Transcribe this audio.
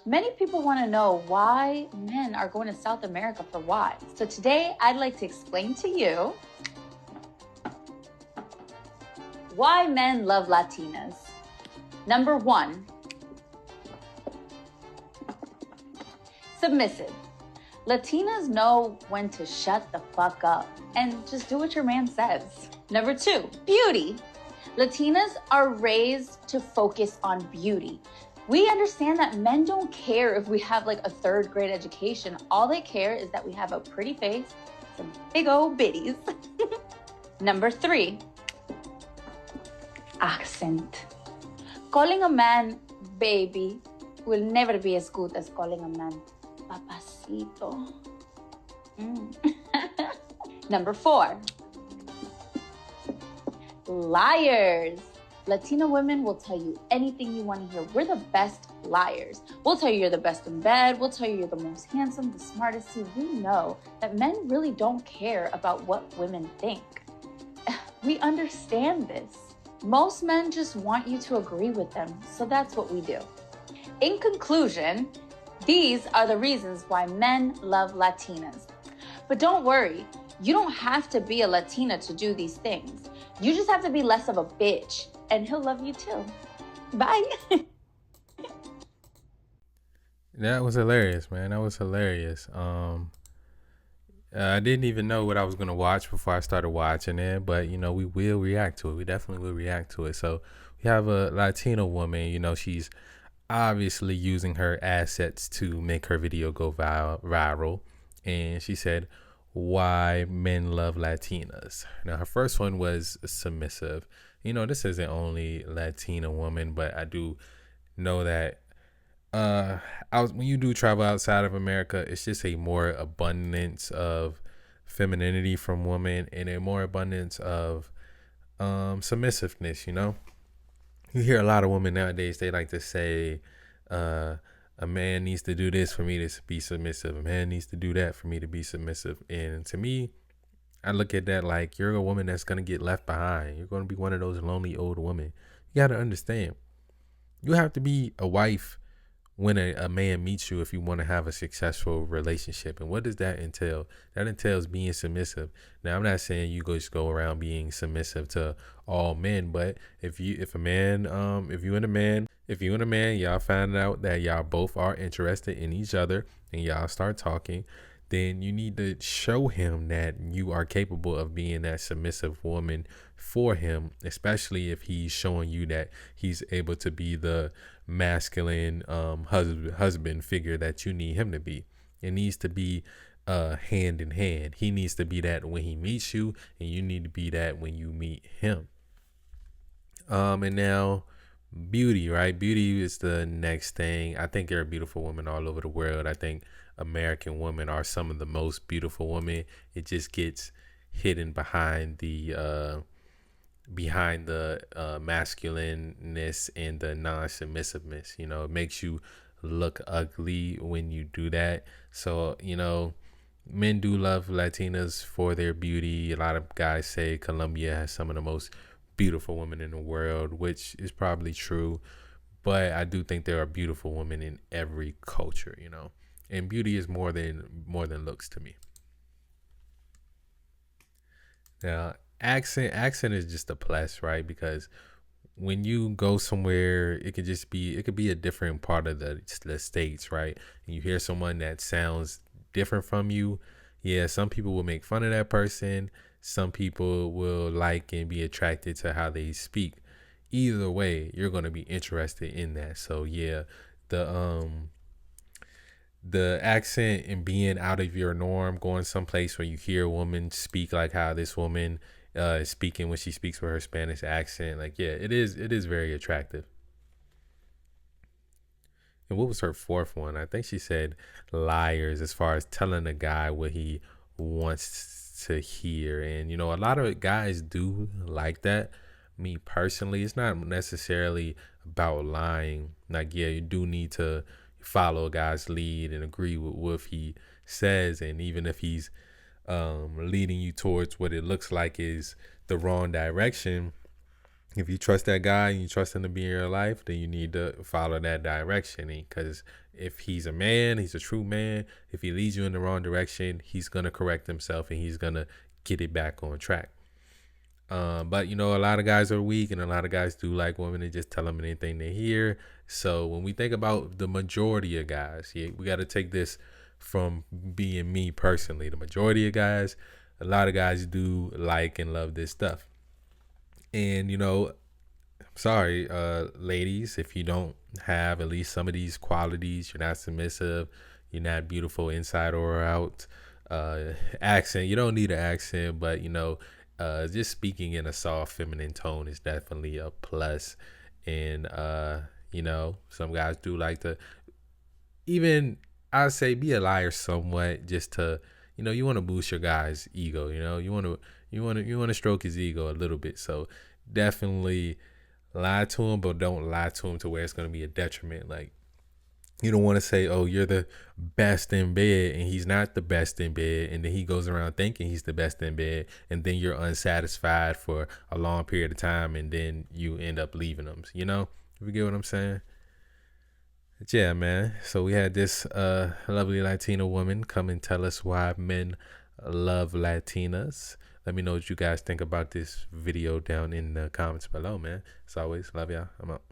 Many people want to know why men are going to South America for wives. So today I'd like to explain to you why men love Latinas. Number one, submissive. Latinas know when to shut the fuck up and just do what your man says. Number two, beauty. Latinas are raised to focus on beauty. We understand that men don't care if we have like a third grade education. All they care is that we have a pretty face, some big old bitties. Number three, accent. Calling a man baby will never be as good as calling a man papacito. Number four, liars. Latina women will tell you anything you want to hear. We're the best liars. We'll tell you you're the best in bed. We'll tell you you're the most handsome, the smartest. See, we know that men really don't care about what women think. We understand this. Most men just want you to agree with them, so that's what we do. In conclusion, these are the reasons why men love Latinas. But don't worry, you don't have to be a Latina to do these things. You just have to be less of a bitch, and he'll love you too. Bye. That was hilarious, man. That was hilarious. I didn't even know what I was gonna watch before I started watching it, but we will react to it. We definitely will react to it. So we have a Latina woman. She's obviously using her assets to make her video go viral, and she said why men love Latinas. Now her first one was submissive. This isn't only Latina woman, but I do know that when you do travel outside of America, it's just a more abundance of femininity from women and a more abundance of submissiveness. You hear a lot of women nowadays, they like to say a man needs to do this for me to be submissive, a man needs to do that for me to be submissive. And to me, I look at that like you're a woman that's going to get left behind. You're going to be one of those lonely old women. You got to understand, you have to be a wife when a man meets you if you want to have a successful relationship. And what does that entail? That entails being submissive. Now, I'm not saying you just go around being submissive to all men, but if you and a man, y'all find out that y'all both are interested in each other and y'all start talking, then you need to show him that you are capable of being that submissive woman for him, especially if he's showing you that he's able to be the masculine husband figure that you need him to be. It needs to be hand in hand. He needs to be that when he meets you, and you need to be that when you meet him. And now beauty, right? Beauty is the next thing. I think there are beautiful women all over the world. I think American women are some of the most beautiful women. It just gets hidden behind the masculineness and the non-submissiveness. It makes you look ugly when you do that. So men do love Latinas for their beauty. A lot of guys say Colombia has some of the most beautiful women in the world, which is probably true, but I do think there are beautiful women in every culture, and beauty is more than looks to me. Now, accent is just a plus, right? Because when you go somewhere, it could be a different part of the states, right? And you hear someone that sounds different from you. Yeah, some people will make fun of that person. Some people will like and be attracted to how they speak. Either way, you're going to be interested in that. So yeah, the accent and being out of your norm, going someplace where you hear a woman speak like how this woman is speaking when she speaks with her Spanish accent, like, yeah, it is very attractive. And what was her fourth one? I think she said liars, as far as telling a guy what he wants to hear. And a lot of guys do like that. Me personally, it's not necessarily about lying. Like, yeah, you do need to follow a guy's lead and agree with what he says, and even if he's leading you towards what it looks like is the wrong direction, If you trust that guy and you trust him to be in your life, then you need to follow that direction. Because if he's a man, he's a true man. If he leads you in the wrong direction, he's gonna correct himself and he's gonna get it back on track. But you know, a lot of guys are weak, and a lot of guys do like women and just tell them anything they hear. So when we think about the majority of guys, yeah, we got to take this from being me personally. The majority of guys, a lot of guys do like and love this stuff. And you know, sorry, ladies, if you don't have at least some of these qualities, you're not submissive, you're not beautiful inside or out. Accent, you don't need an accent, but you know, just speaking in a soft, feminine tone is definitely a plus. And you know, some guys do like to even, I say, be a liar somewhat, just to, you know, you want to boost your guy's ego. You know, you want to stroke his ego a little bit. So definitely lie to him, but don't lie to him to where it's going to be a detriment. Like, you don't want to say, oh, you're the best in bed, and he's not the best in bed, and then he goes around thinking he's the best in bed, and then you're unsatisfied for a long period of time, and then you end up leaving him. You know, if you get what I'm saying? But yeah, man. So we had this lovely Latina woman come and tell us why men love Latinas. Let me know what you guys think about this video down in the comments below, man. As always, love y'all. I'm out.